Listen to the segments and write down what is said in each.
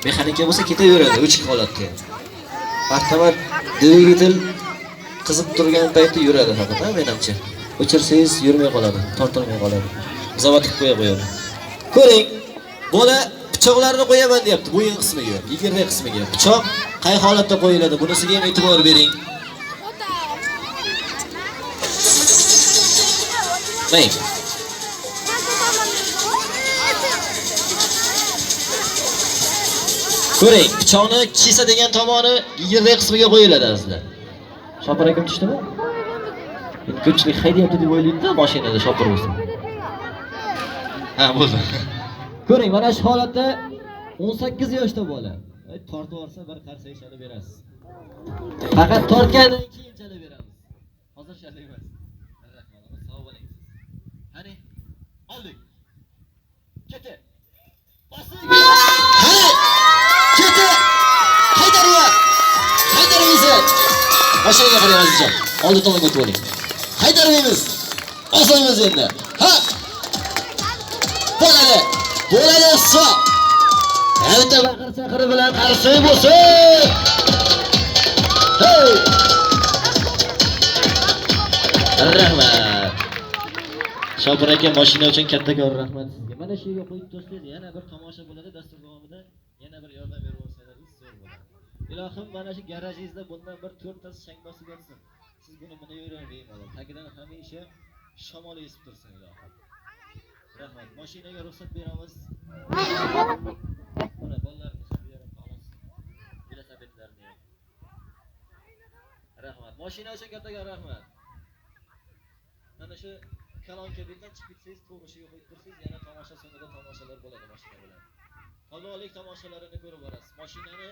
Mexanika bo'lsa ketaveradi uch holatda. Avtomat dvigatel qizib turgan paytda yuradi faqat, menimcha. O'chirsangiz yurmay qoladi, tortilmay qoladi. Zavod qilib qo'yadi. Ko'ring, bola pichoqlarni qo'yaman deyapti, bo'yin qismiga, yigirma qismiga. Pichoq qay holatda qo'yiladi? Bunisiga ham e'tibor bering. Mayk. Ko'ring, pichoqni kesa degan tomoni yigirma qismiga qo'yiladi azizlar. Shopir akam tushdimi? Ko'pchilik haydayapti deb o'ylaydi-da, mashinada shopir bo'lsa. Ha, bo'ldi. Ko'ring, mana shu holatda 18 yoshda bola. Tortib olsa bir qarsak chalib berasiz. Faqat tortgandan keyin chalib beramiz. Hozir chalib emas. Rahmat, sog' bo'ling. Qani, oldik. Keti. Bosing. Qani, keti. Haydaryapti. Haydaryapsiz. Mashinaga qarang azizlar. Oldi tomonga o'tib oling. Haydarmaymiz. Bosamiz endi. Ha. Bo'ladi. Bo'ladi so. Endi baqir chaqiri bilan qarsak bo'lsin. Hey! Rahmat. Shopir aka, mashina uchun kattakon rahmat sizga. Mana shu yerga qo'yib tashlaydi. Yana bir tomosha bo'ladi dastur davomida. Yana bir yordam berib olsangiz zo'r bo'ladi. Ilohim, mana shu garajingizda bundan bir 4 tasi chang bosib yotsin. Siz buni yuravermang bolam. Tagidan hamisha shamol esib tursin ilohim. Rahmat. Mashinaga ruxsat beramiz. Mana bolalarni berib qolamiz. Velosipedlarni ham. Rahmat. Mashina uchun kattaga rahmat. Mana shu kalon kabindan chiqib ketsangiz, to'g'rishiga qo'yib tursangiz, yana tomosha so'ngida tomoshalar bo'ladi mashina bilan. Havolik tomoshalarini ko'rib borasiz. Mashinani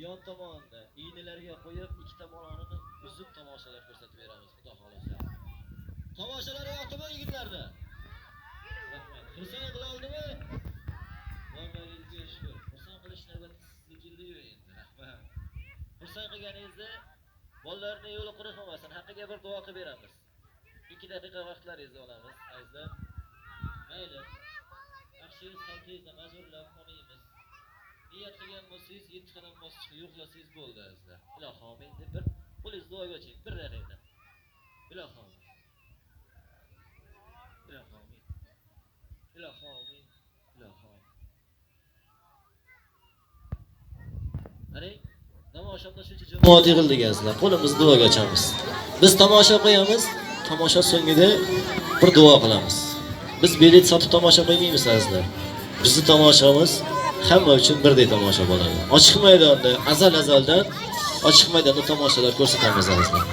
yon tomonida ignalarga qo'yib, ikki tomonini uzib tomoshalar ko'rsatib beramiz, xudo xolasa. Tomoshalar yoqdimi yigitlarda? Rahmat. Xursand qila oldimi? Allohga shukr. Xursand qilish navbati sizga keldi-yu endi. Rahmat. Xursand qilganingizda bolalarning yo'li quruq bo'lmasin. Haqqiga bir duo qilib beramiz. 2 daqiqa vaqtlaringizni olamiz, azizlar. Mayli. Yaxshingiz qalbingizda mazurlab qolmaymiz. Niyat qilgan bo'lsangiz 7 qadam bosishga yo'qlasangiz bo'ldi azizlar. Ilohim, endi bir qo'lingiz duoga oching, 1 daqiqa. Ilohim. Ilohim. Ilohim. Ilohim. Qarang, tomoshamda shuncha jamoat yig'ildik azizlar. Qo'limizni duoga ochamiz. Biz tomosha qo'yamiz, tomosha so'ngida bir duo qilamiz. Biz bilet sotib tomosha qo'ymaymiz azizlar. Bizning tomoshamiz hamma uchun birdek tomosha bo'ladi. Ochiq maydonda, azaldan ochiq maydonda tomoshalar ko'rsatamiz azizlar.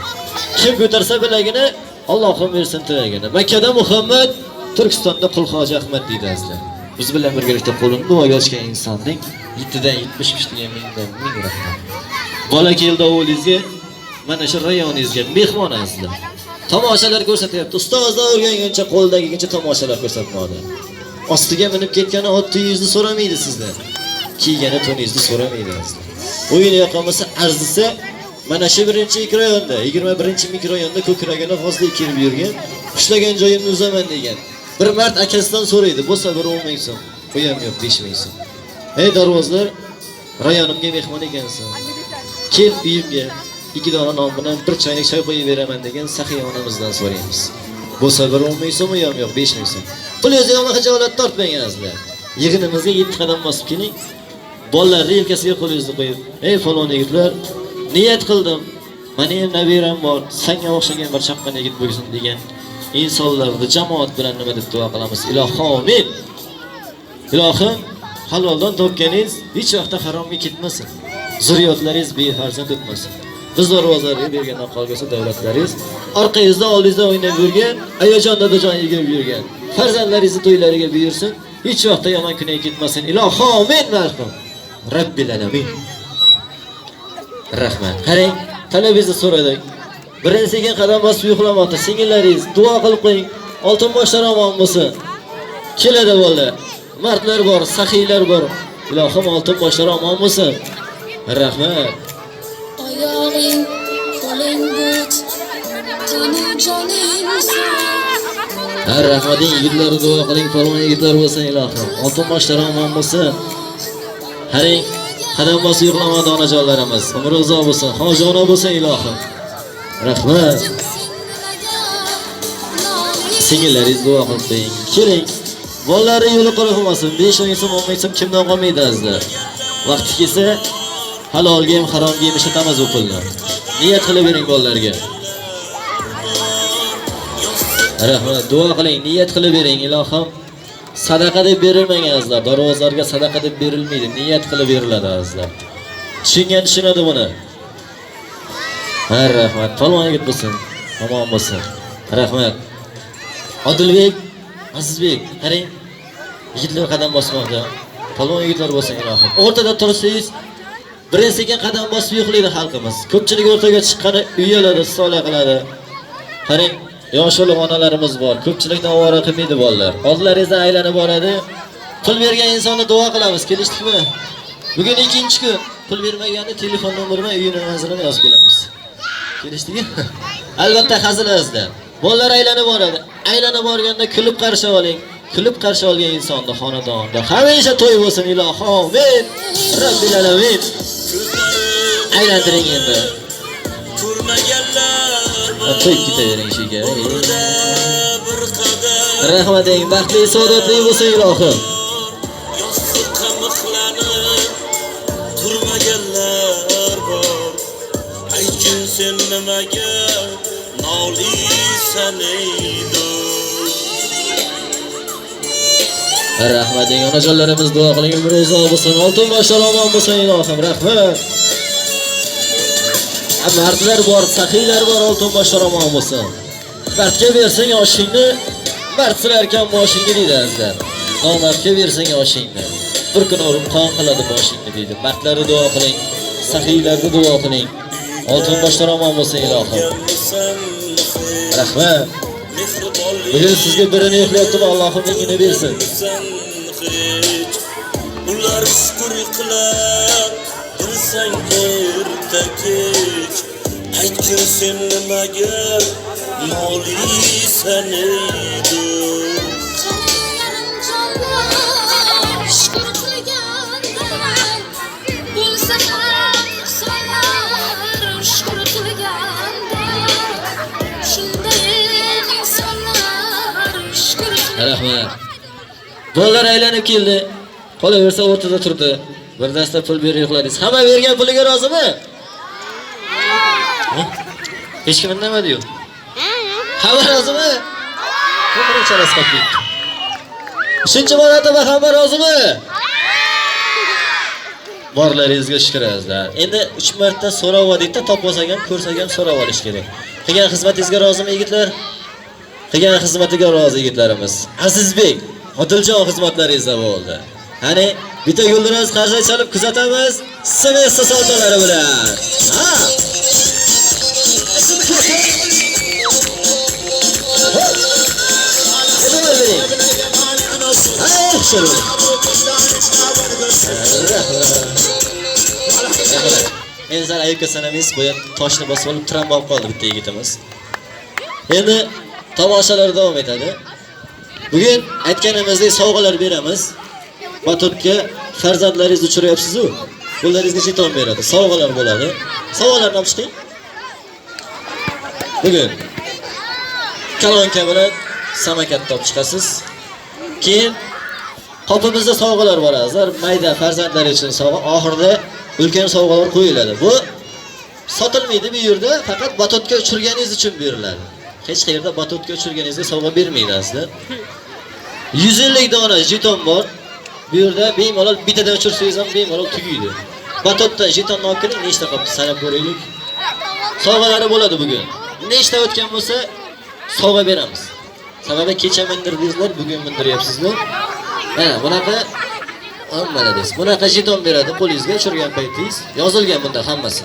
Kim ko'tarsa bilagini, Allohim bersin tilagini. Makkada Muhammad, Turkistonda Qulhoji Ahmad deydi azizlar. Biz bilan birgalikda qo'lini duoga ochgan insonning 7 dan 70 degan ming rahmat. Bola keldi o'g'lingizga, mana shu rayoningizga mehmon azizlar. Tomoshalar ko'rsatyapti. Ustozlar o'rgangancha qo'ldagicha tomoshalar ko'rsatmoqda. Ostiga minib ketgani otdingizni so'ramaydi sizdan. Kiygani to'ningizni so'ramaydi azizlar. O'yin yoqamasa arzisa, mana shu birinchi mikrorayonda, 21 mikrorayonda ko'kragini hozir kirib yurgan, ushlagan joyimni uzaman degan. Bir mart akasidan so'raydi, bo'lsa bir 10 ming so'm, qo'yam yo'q 5 ming so'm. Ey darvozlar, rayonimga mehmon ekansan. Kel uyimga 2 dona non bilan 1 choynak choy qo'yib beraman degan saxiy onamizdan so'raymiz. Bo'lsa bir 10 ming so'm ham yo'q 5 ming so'm. Qo'lingizga ham xijolat tortmang azizlar. Yig'inimizga 7 qadam bosib keling. Bolalarni yelkasiga qo'lingizni qo'yib, "Ey falon yigitlar, niyat qildim. Meni ham nabiram bor, senga o'xshagan bir chaqqon yigit bo'lsin" degan insonlarni jamoat bilan nima deb duo qilamiz? Ilohim. Ilohim, haloldan topganingiz hech vaqtda haromga ketmasin. Zurriyotlaringiz befarzand o'tmasin. Biz darvozlarga bergandan qolgasa davlatlaringiz, orqangizda oldingizda o'ynab yurgan, hayajonda dojon yigirib yurgan farzandlaringizni to'ylariga buyursin. Hech vaqtda yomon kunga ketmasin. Ilohim marhum. Robbil alamin. Rahmat. Qarang, talabingizni so'radik. Birinchi qadam bosib uxlamoqda. Singillaringiz duo qilib qo'ying. Oltin boshlar omon bo'lsin. Keladi bolalar. Mardlar bor, saxiylar bor. Ilohim oltin boshlar omon bo'lsin. Rahmat. Oyog'ing, qo'ling but, tani joning sog'. Rahmating yigitlar duo qiling, falon yigitlar bo'lsin ilohim. Oltin boshlar omon bo'lsin. Qarang, qadam bosib yo'qlamadi onajonlarimiz. Umri uzoq bo'lsin, hojona bo'lsin ilohim. Rahmat. Singillaringiz duo qiling. Keling. Bolalari yo'li qolmasin. 5 so'm, 10 so'm kimdan qolmaydi azizlar. Vaqti kelsa halolga ham haromga ham ishlatamiz bu pulni. Niyat qilib bering bolalarga. Rahmat, duo qiling, niyat qilib bering ilohim. Sadaqa deb berilmagan azizlar. Darvozlarga sadaqa deb berilmaydi. Niyat qilib beriladi azizlar. Tushungan tushunadi buni. Rahmat, palvon yigit bo'lsin. Omon bo'lsin. Rahmat. Odilbek, Azizbek, qarang. Yigitlar qadam bosmoqda. Palvon yigitlar bo'lsin ilohim. O'rtada tursangiz, birin-sekin qadam bosib yo'qlaydi xalqimiz. Ko'pchilik o'rtaga chiqqani uyaladi, sola qiladi. Qarang, yosh onalarimiz bor. Ko'pchilikdan ovora qilmaydi bolalar. Oldlaringizdan aylanib boradi. Pul bergan insonni duo qilamiz. Kelishdikmi? Bugun 2-kun. Pul bermaganda telefon nomerini, uyini manzilini yozib kelamiz. Kelishdikmi? Albatta hazilingizda. Bolalar aylanib boradi. Aylanib borganda kulib qarshi oling. Kulib qarshi olgan insonni xonadonda hamisha to'y bo'lsin ilohim. Amin. Robbil alamin. Aylantiring endi. To'y ketavering shiga. Rahmat eng baxtli, saodatli bo'lsin ilohim. Turmaganlar bor. Aytgin sen nimaga nolisan ey. Rahmat eng onajonlarimiz duo qiling, umr uzoq bo'lsin, oltin boshlar omon bo'lsin ilohim. Rahmat. Mardlar bor, saxiylar bor, oltin boshlar omon bo'lsin. Mardga bersang oshingni, mard silarkan boshingni deydi azizlar. Nomardga bersang oshingni, bir kun urib qon qiladi boshingni deydi. Mardlarga duo qiling, saxiylarga duo qiling. Oltin boshlar omon bo'lsin ilohim. Rahmat. Bugun sizga birini yo'qlayapti, Allohim mingini bersin. Ular shukr qilar, bilsang erta kech. Aytgin sen nimaga nolisan ey. Shukr qilgandan bo'lsa ham solar, shukr qilgandan shunday insonlar shukr. Rahmat. Bolalar aylanib keldi. Qolaversa o'rtada turdi. Bir dasta pul berib yo'qladingiz. Hamma bergan puliga rozimi? Hech kim indamadi-yu. Hamma rozimi? Ko'prik chalas qolib ketdi. 3-marotaba hamma rozimi? Borlaringizga shukr azizlar. Endi 3 marta so'rab oldikda, topmasak ham, ko'rsak ham so'rab olish kerak. Qilgan xizmatingizga rozimi yigitlar? Qilgan xizmatiga rozi yigitlarimiz. Azizbek, Odiljon xizmatlaringizda bo'ldi. Hani bitta yo'llarimiz qarshi chalib kuzatamiz. SMS savdolari bilan. Ha. Endi sal ayıpga sanamaysiz, bu toshni bosib olib tramvay olib qoldi bitta yigitimiz. Endi tomoshalar davom etadi. Bugun aytganimizdek sovg'alar beramiz. Batutga farzandlaringiz uchiryapsiz-ku, qo'llaringizga jeton beradi. Sovg'alar bo'ladi. Sovg'alarni olib chiqing. Bugun kalonka bilan samakatni olib chiqasiz. Keyin qopimizda sovg'alar bor azizlar. Mayda farzandlar uchun sovg'a, oxirida ulkan sovg'alar qo'yiladi. Bu sotilmaydi bu yerda, faqat batutga uchirganingiz uchun beriladi. Hech qayerda batutga uchirganingizga sovg'a bermaydi azizlar. 150 dona jeton bor. Bu yerda bemalol bittadan uchirsangiz ham bemalol tugaydi. Batutda jetonni olib keling, nechta qopni sanab ko'raylik. Sovg'alari bo'ladi bugun. Nechta o'tgan bo'lsa, sovg'a beramiz. Sababi kecha mindirdingizlar, bugun mindiryapsizlar. Mana bunaqa hammalariz. Bunaqa jeton beradi qo'lingizga uchirgan paytingiz. Yozilgan bunda hammasi.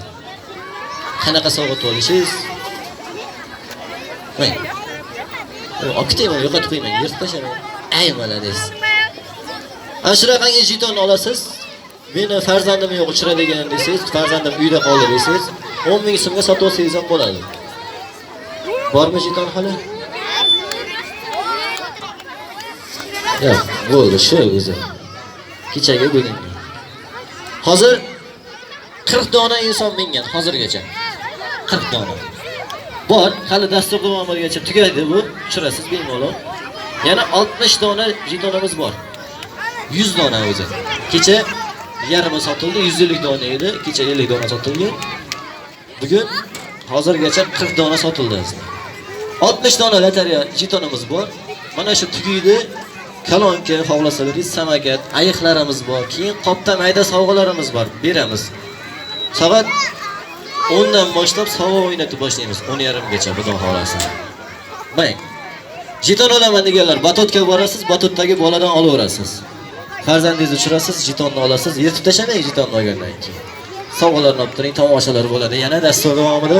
Qanaqa sovg'a olishingiz? Voy. Oktayman, yo'qotib qo'ymang, yirtib tashlamang. Ay malades. Ashraqangi jeton olasiz. Meni farzandim yo'q uchradigan desangiz, farzandim uyda qoldi desangiz, 10 ming so'mga sotib olsangiz ham bo'ladi. Bormi jeton hali? Yo'q, bo'ldi shu o'zi. Kechaga bugun. Hozir 40 dona inson mingan hozirgacha. 40 dona. Bor, hali dastur davomiygacha tugaydi bu. Tushirasiz bemalol. Yana 60 dona jetonimiz bor. 100 dona o'zi. Kecha yarmi sotildi, 150 dona edi. Kecha 50 dona sotilgan. Bugun hozirgacha 40 dona sotildi. 60 dona lotereya jetonimiz bor. Mana shu tugaydi. Kalonka, xohlasangiz samakat, ayiqlarimiz bor. Keyin qopda mayda sovg'alarimiz bor. Beramiz. Soat 10 dan boshlab sovg'a o'ynatib boshlaymiz. 10:30 gacha xudo xolasa. Bang. Jeton olaman deganlar, batutga borasiz, batutdagi boladan olaverasiz. Farzandingizni uchirasiz, jetonni olasiz, yetib tashamang jetonni olgandan keyin. Sovg'alarni olib turing, tomoshalar bo'ladi. Yana dastur davomida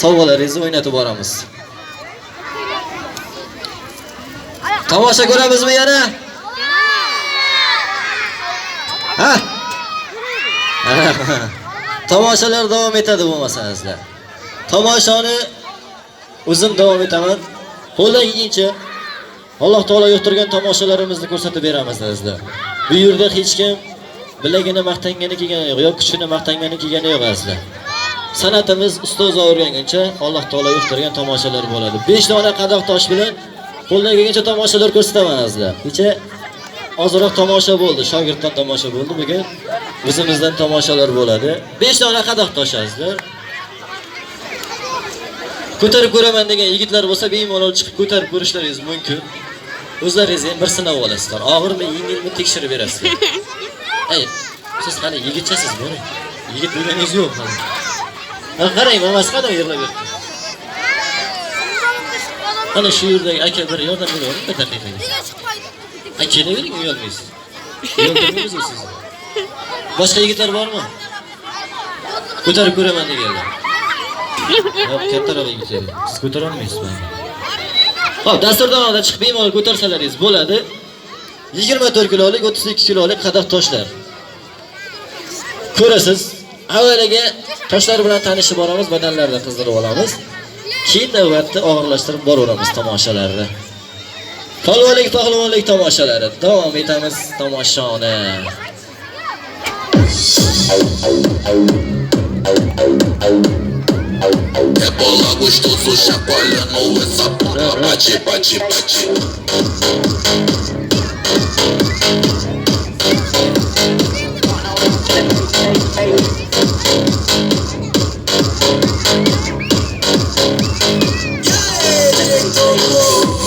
sovg'alaringizni o'ynatib boramiz. Tomosha ko'ramizmi yana? Ha? Tomoshalar davom etadi bo'lmasangizlar. Tomoshani o'zim davom etaman. Qo'ldan kelgancha Alloh taolo yo'qtirgan tomoshalarimizni ko'rsatib beramiz sizlar. Bu yerda hech kim bilagini maqtangani kelgani yo'q, yoki kuchini maqtangani kelgani yo'q sizlar. San'atimiz ustoz o'rganguncha Alloh taolo yo'qtirgan tomoshalar bo'ladi. 5 dona qadoq tosh bilan qo'ldan kelgancha tomoshalar ko'rsataman sizlar. Kecha ozroq tomosha bo'ldi, shogirddan tomosha bo'ldi. Bugun o'zimizdan tomoshalar bo'ladi. 5 dona qadoq toshasizlar. Ko'tarib ko'raman degan yigitlar bo'lsa, bemalol chiqib ko'tarib ko'rishlaringiz mumkin. O'zlaringiz ham bir sinab olasizlar. Og'irmi, yengilmi tekshirib berasizlar. Ey, siz qani yigitchasiz bo'ling. Yigit bo'lganingiz yo'q hali. Qarang, mamas qadam yerlab berdi. Ana shu yerdagi aka bir yordam beraver, bir daqiqaga. Kelavering, uyalmaysiz. Uyalmaysiz siz. Boshqa yigitlar bormi? Ko'tarib ko'raman deganlar. Yo'q, kattaroq yigitlar. Siz ko'tara olmaysizmi? Xo'p, dasturdan oldi chiqib bemalol ko'tarsalaringiz bo'ladi. 24 kilolik, 32 kilolik qadoq toshlar. Ko'rasiz, avvaliga toshlar bilan tanishib boramiz, badanlarni qizdirib olamiz. Keyin navbatda og'irlashtirib boraveramiz tomoshalarni. Polvonlik, pahlavonlik tomoshalari. Davom etamiz tomoshani. É bola gostoso, chacoalhando essa porra. Bate, bate, bate.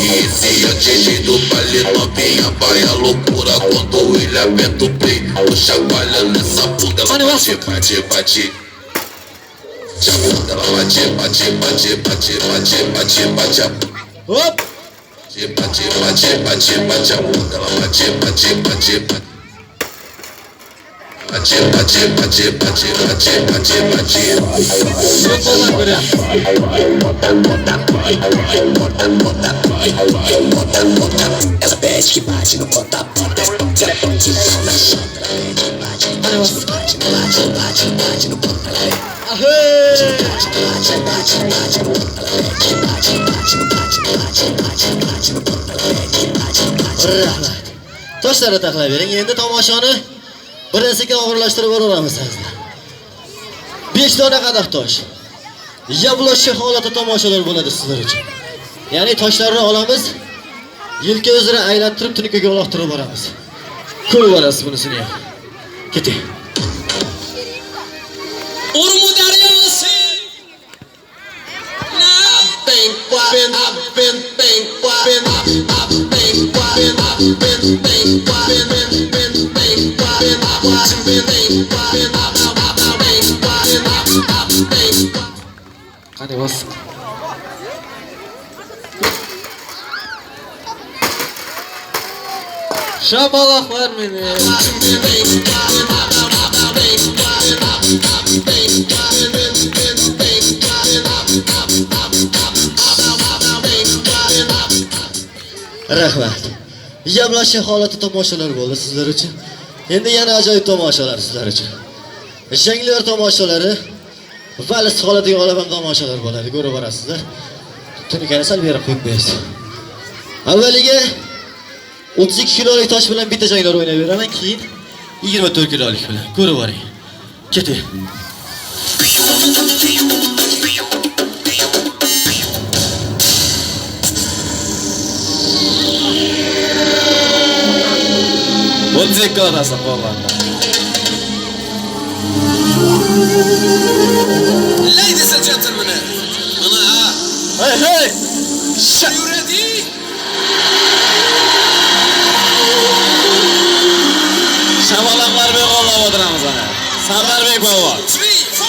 E esse antes do baile novinha vai a loucura quando ele aperta o play. Tô chacoalhando essa bunda, ela bate, bate, bate. Ela bate, bate, bate, bate, bate, bate, bate. Hop! Bate, bate, bate, bate a bunda, ela bate, bate, bate, bate. Bate, bate, bate, bate, bate, bate, bate. Ela pede que bate no bota-bota. Ela bate na chota. Bate, bate, bate, bate, bate, bate no bota. Toshlarni taxlab bering. Endi tomoshani birinsiga og'irlashtirib boraveramiz sizlar. 5 dona qadoq tosh. Yabloshchi holatda tomoshalar bo'ladi sizlar uchun. Ya'ni toshlarni olamiz, yelka uzra aylantirib tunikaga uloqtirib boramiz. Ko'rib olasiz bunisini ham. Keting. Urmu daryosi. Qani bas. Shamaloq var meni. Rahmat. Yamlashi holati tomoshalar bo'ldi sizlar uchun. Endi yana ajoyib tomoshalar sizlar uchun. Janglar tomoshalari va holatiga olib tomoshalar bo'ladi. Ko'rib borasizlar. Tunikani sal berib qo'yib qo'yasiz. Avvaliga 32 kilolik tosh bilan bitta janglar o'ynab beraman, keyin 24 kilolik bilan. Ko'rib boring. Keting. Bunday ko'rasan qo'llarda. Ladies and gentlemen, Hey hey. are you ready? Shabalaqlar bilan qo'llab o'tiramiz ana. Sardarbek polvon. 3, 4.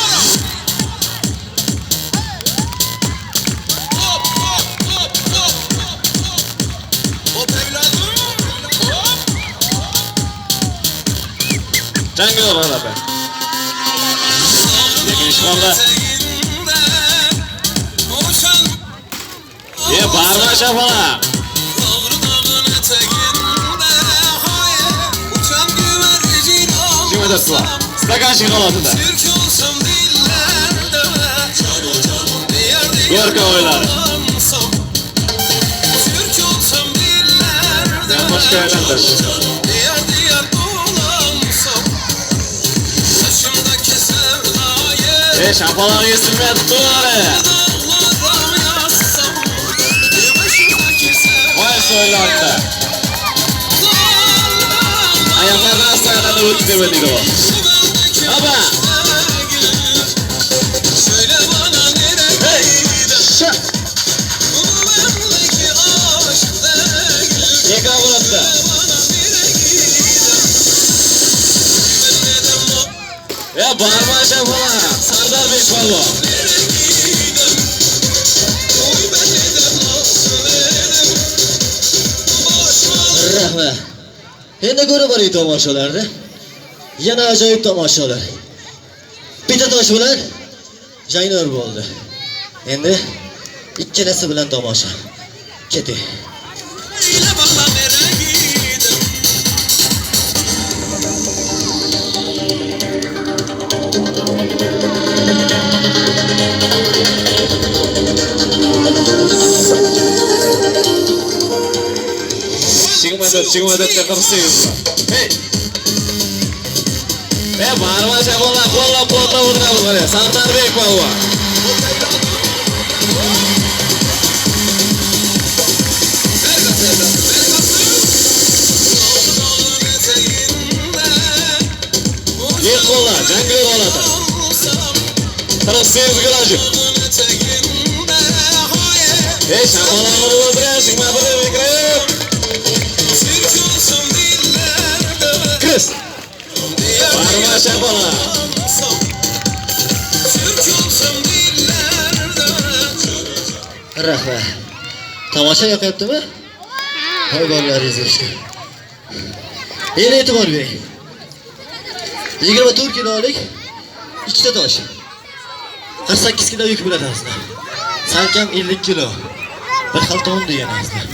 Hop hop hop hop hop. Hop evladım. Hop. Janglar g'alaba. Lekin ishg'olda. Barma shabalaq. Kim edersin? Stakan şokoladında. Gorka oyları. Ben başka yerden şapalar yesinmeye tuttular. Vay soylarda. Ayaklardan aslanlardan da ötü demediydi o. Baba. Hey. Şak. Yeka bulattı. Ya bağırma aşağı falan. Sardarbek polvon. Rahmat. Endi ko'rib boring tomoshalarni. Yana ajoyib tomoshalar. Bitta tosh bilan jaynor bo'ldi. Endi ikkalasi bilan tomosha. Keting. Çıkmadı çakırsınız. Hey. Bağırma şabalaq qo'llab o'tiramiz mana. Sardarbek polvon. Yer qo'llar, jangli holatda. 38 gradus. Hey, shabalaqni o'tirasiz, mana bir mikrofon. Chris. Barma shabalaq. Rahmat. Tomosha yoqyaptimi? Hoy bolalaringiz ishga. Endi e'tibor bering. 24 kilolik ikkita tosh. 48 kilo yuk bo'ladi aslida. Salkam 50 kilo. Bir xalta un degan aslida.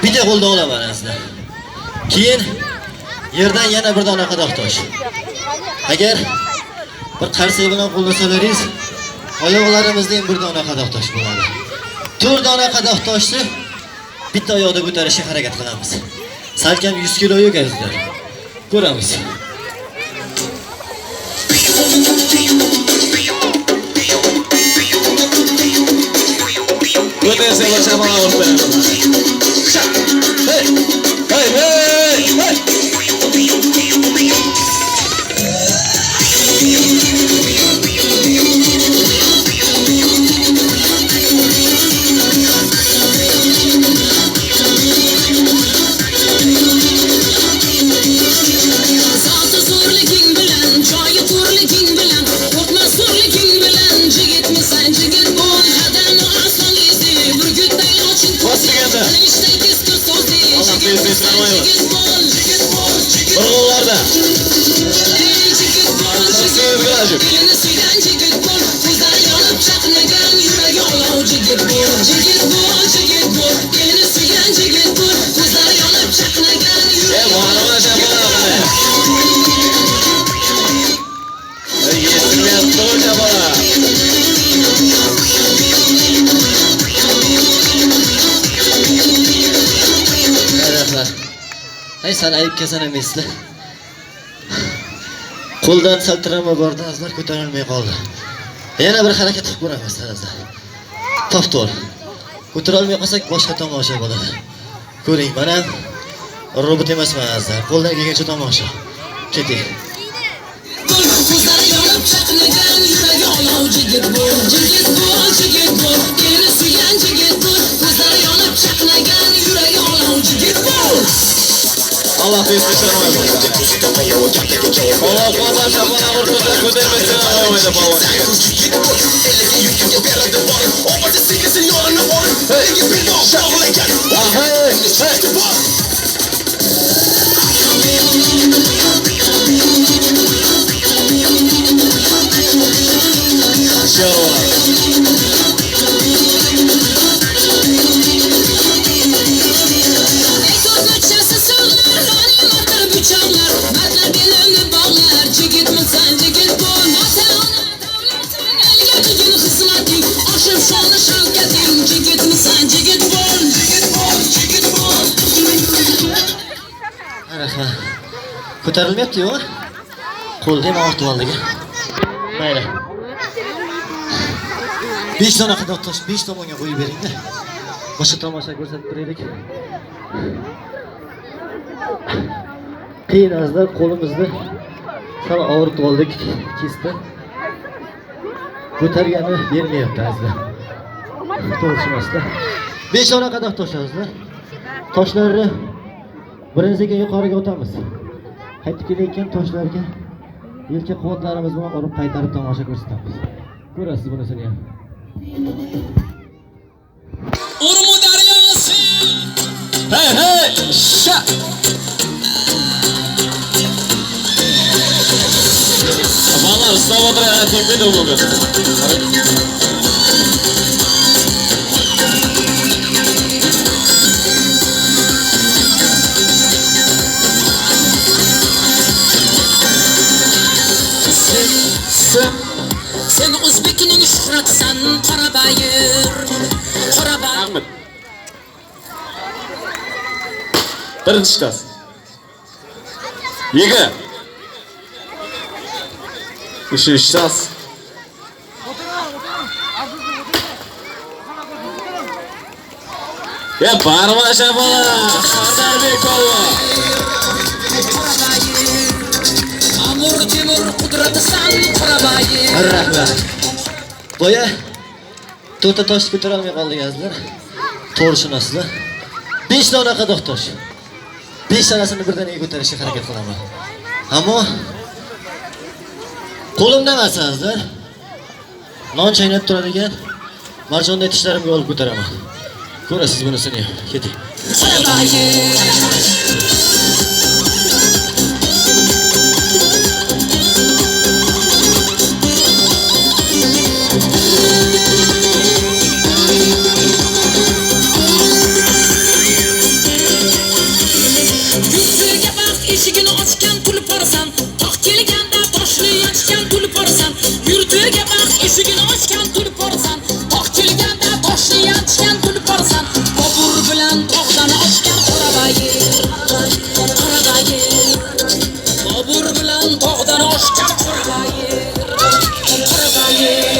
Bitta qo'lda olaman aslida. Keyin yerdan yana bir dona qadoq tosh. Agar bir qarsak bilan qo'llasalaringiz, oyoqlarimizda ham bir dona qadoq tosh bo'ladi. 4 dona qadoq toshni bitta oyoqda ko'tarishga harakat qilamiz. Salkam 100 kilo yo'q azizlar. Ko'ramiz. Ko'tarsa shabalaq olib beramiz. Hey! Hey! Hey! Hey! Oralarda. Nasıl birazcık? Bağırma şabalaq hadi. Yesinmeyapti o şabalaq. Hey sen ayıp kesen emeysizlar. Qo'ldan saltirama bordi, azlar ko'tarilmay qoldi. Yana bir harakat qilib ko'ramiz azlar. To'xtor. Ko'tara olmay qolsak boshqa tomosha bo'ladi. Ko'ring, mana robot emasman azlar. Qo'ldan kelgancha tomosha. Keting. Ko'zlari yonib chaqnagan yuragi olov jigit bo'l, jigit bo'l, jigit bo'l, eri suygan jigit bo'l. Ko'zlari yonib chaqnagan yuragi olov jigit bo'l. Allah büyük bir şarkı var. Allah Allah şapana ortada ko'tarmasdan olmaydi balon. Ko'tarilmayapti-yu. Qo'lga ham ortib oldiga. Mayli. 5 dona qadoq tosh 5 tomonga qo'yib bering-da. Boshqa tomosha ko'rsatib turaylik. Qiyin azlar qo'limizni sal og'ritib oldik, kesdi. Ko'targani bermayapti azlar. To'g'risi 5 dona qadoq tosh azlar. Toshlarni birinchiga yuqoriga o'tamiz. Qaytib kelayotgan toshlarga yelka quvvatlarimiz bilan urib qaytarib tomosha ko'rsatamiz. Ko'rasiz bunisini ham. Urmu daryosi. Hey hey! Sha! Amanlar ıslamadıra tekme de olur. Sen O'zbekning shuhratsan, Qorabayir. Ahmet. Birinchi chiqasiz. Yega. Ishishsiz. Ya barmasha bola. Qardarbek bola. Amur temur qudratisan, Qorabayir. Rahmat. Boya to'rtta tosh ko'tara olmay qoldingizlar. To'g'ri tushunasizlar. 5 dona qadoq tosh. 5 donasini birdaniga ko'tarishga harakat qilaman. Ammo qo'limda emasizlar. Non chaynab turadigan marjonday tishlarimga olib ko'taraman. Ko'rasiz bunisini. Keting. Eshigini ochgan kulib borasan, toq kelganda boshni yachgan kulib borasan. Yurtlarga baxt eshigini ochgan kulib borasan, toq kelganda boshni yachgan kulib borasan. Bobur bilan tog'dan ochgan Qorabayir. Bobur bilan tog'dan ochgan Qorabayir. Qorabayir.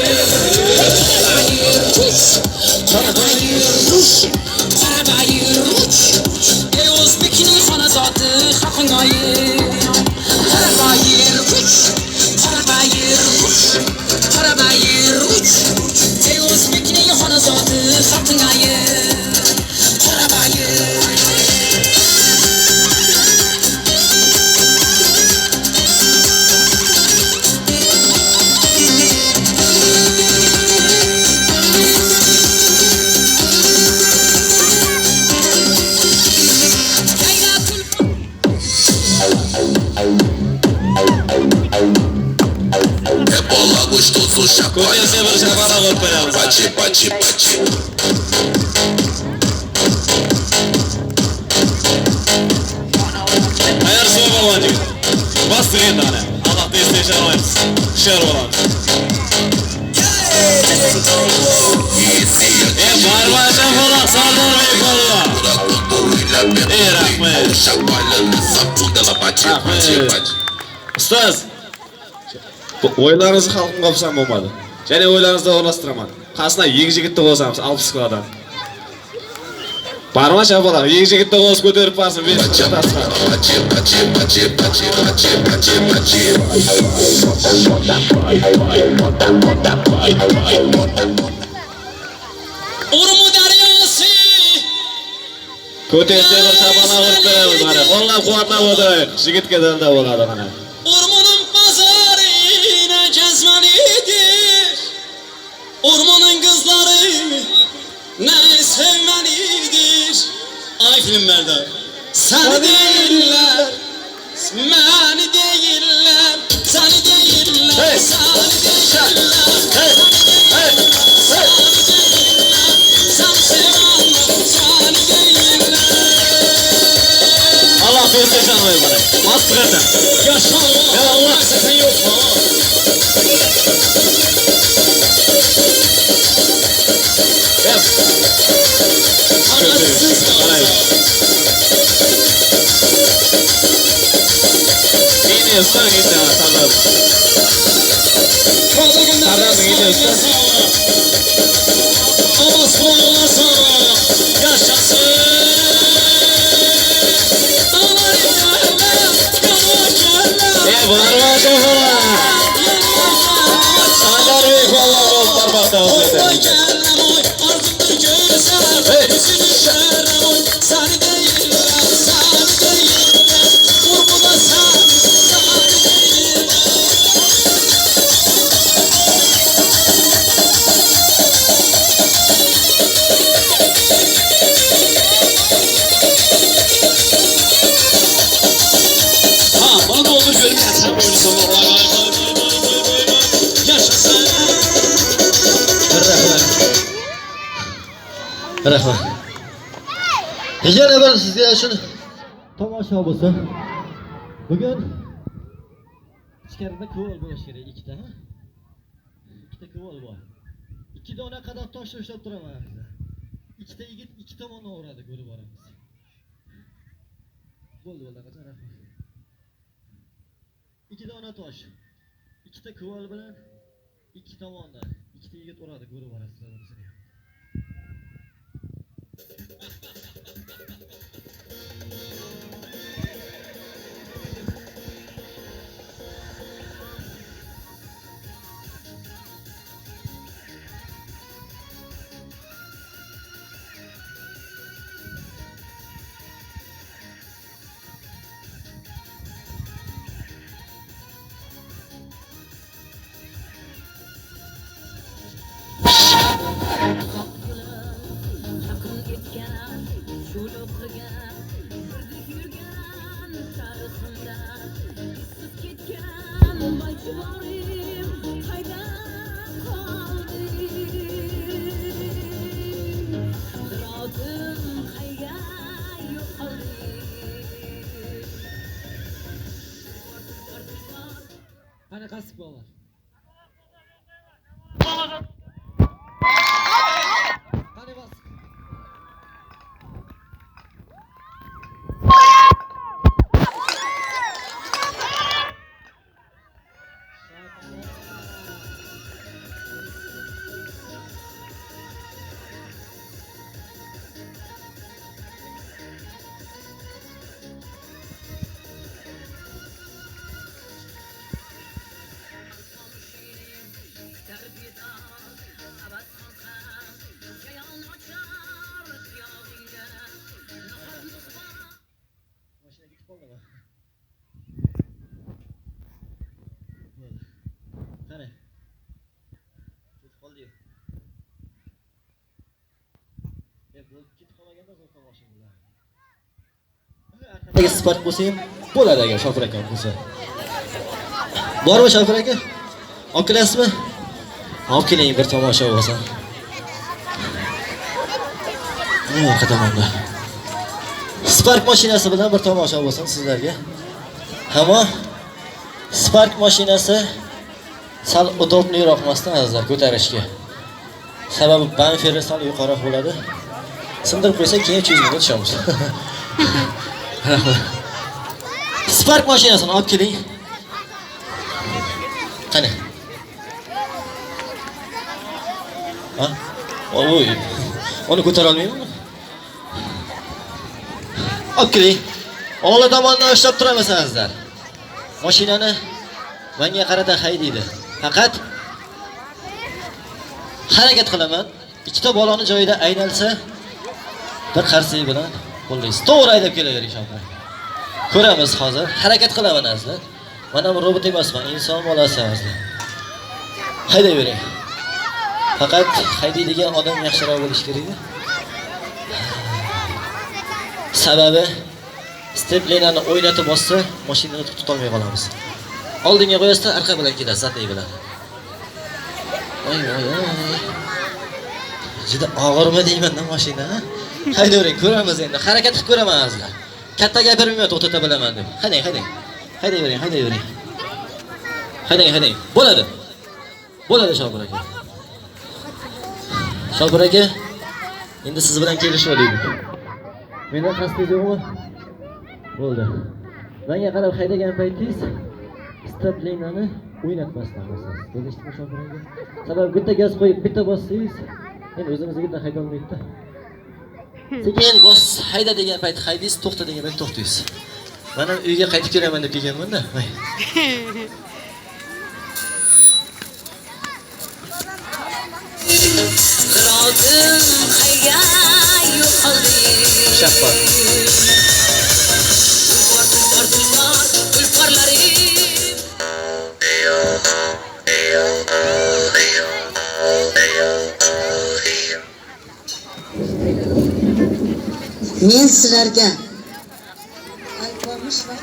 Ey O'zbekning xonazoti xaqingoyi. Qorabayir. Ey O'zbekning xonazoti xaqingoyi. Qorabayir. Gostoso chacoalha, bate, bate, bate. Ayar so'y bo'ladi. Bostirgan dona. Alloh destek olamiz. Sher bo'ladi. Barbacha bola, Sardarbek bola. Rahmat. Chacoalha nessa bunda, ela bate, bate, bate. Ustoz, O'ylaringizni xalqimga olsam bo'lmadi. Yana o'ylaringizni o'rlashtiraman. Qasna yigit-yigitni bo'lsamiz, 60 kilodan. Barmacha bola, yigit-yigitni o'z ko'tarib barsin, berib chiqarsin. Urmu daryosi Ko'tarsa bir shabana urib mana. Qo'llab quvvatlab o'tiraylik. Yigitga dalda bo'ladi mana. Urmunun pazarına gezmelidir. Urmunun kızları ne sevmelidir. Ay filmlerde seni değiller, beni değiller, seni değiller, seni değiller, sen sevenler, seni değiller. Allah bersin canım bana. Mastıqata. Yaşa Ya Allah. sesin yok mu? Gel. Anasız kalsa. Yine sen git ya tamam. Tamam, gidiyorsun. Ama sonra yaşasın. Ağlar Barbaca falan. Sandar Bey falan oldular bakalım. Bana olur görmez sen oyunu yaşasın. Rahmat. Yana bir sizga shu tomosha bo'lsa. Bugun ichkarida ko'l bo'lishi kerak ikkita, ha? Ikkita ko'l bor. Ikki dona qadoq tosh ushlab turaman. Ikkita yigit ikki tomondan uradi, ko'rib boramiz. Bo'ldi, qachon rahmat. İki dona tosh. Ikkita ko'l bilan ikki tomondan ikkita yigit uradi, ko'rib borasizlar o'zini. Hani kasık var. Hani bas. Maşına gidip oldu mu? Hani? Gidip oldu diyor. Bu gidip olmaganda zaten maşınlar. Arkadagi Spark bo'lsa ham bo'ladi agar Shofir aka bo'lsa. Bormi Shofir aka? Olib kelasizmi? Olib keling bir tomosha bo'lsa. Orqa tomonda. Spark mashinasi bilan bir tomosha bo'lsin sizlarga. Hamma Spark mashinasi sal udobliroq emasdan azizlar ko'tarishga. Sababi banferi sal yuqoriroq bo'ladi. Sindirib qo'ysak keyin 300 mingga tushamiz. Spark mashinasini olib keling. Qani. Ha? Oy. Uni ko'tara olmayman. Okey. Ola tomondan ushlab turamisizlar. Mashinani menga qarata haydaydi. Faqat harakat qilaman. Ikkita bolani joyida aynalsa bir qarsak bilan qo'llaysiz. To'g'ri haydab kelavering shofir. Ko'ramiz hozir. Harakat qilaman azizlar. Mana bu robot emasman, inson bolasi azizlar. Haydayvering. Faqat haydaydigan odam yaxshiroq bo'lishi kerak. Sababi steplerni o'ynatib bossa, mashinani tutib olmay qolamiz. Oldinga qo'yasizlar, orqa bilan kelasiz, atay bilan. Voy. Juda og'irmi deyman-da mashina. Haydavering, ko'ramiz endi. Harakat qilib ko'raman azizlar. Katta gapirmayman, to'xtata bilaman deb. Haydang. Haydavering. Haydang. Bo'ladi Shopir aka. Shopir aka, endi siz bilan kelishib olaylik. Mendan qasdingiz yo'qmi? Bo'ldi. Menga qarab haydagan paytingiz steplerni o'ynatmasdan bosasiz. Kelishdimi Shopir aka? Sababi bitta gaz qo'yib, bitta bossangiz, endi o'zimizga hayda olmaydi-da. Sekin bos, hayda degan payt haydaysiz, to'xta degan payt to'xtaysiz. Men ham uyga qaytib kelaman deb kelganman-da. Shaffof. Men sizlarga alpomish va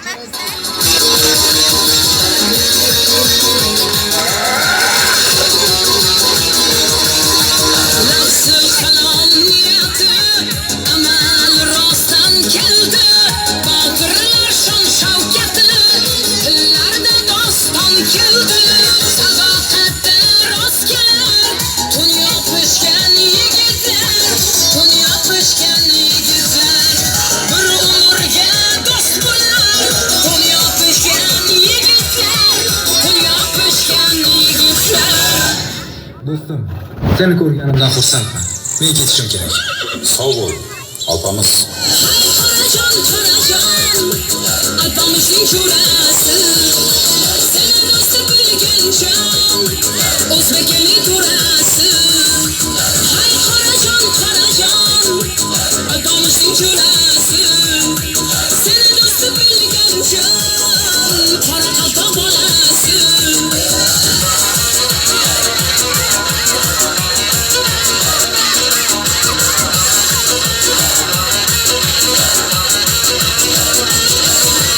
Do'stim, seni ko'rganimdan xursandman. Men ketishim kerak. Sog' bo'l, Alpamiz. Alpamizning chorasi, seni do'st bilgancha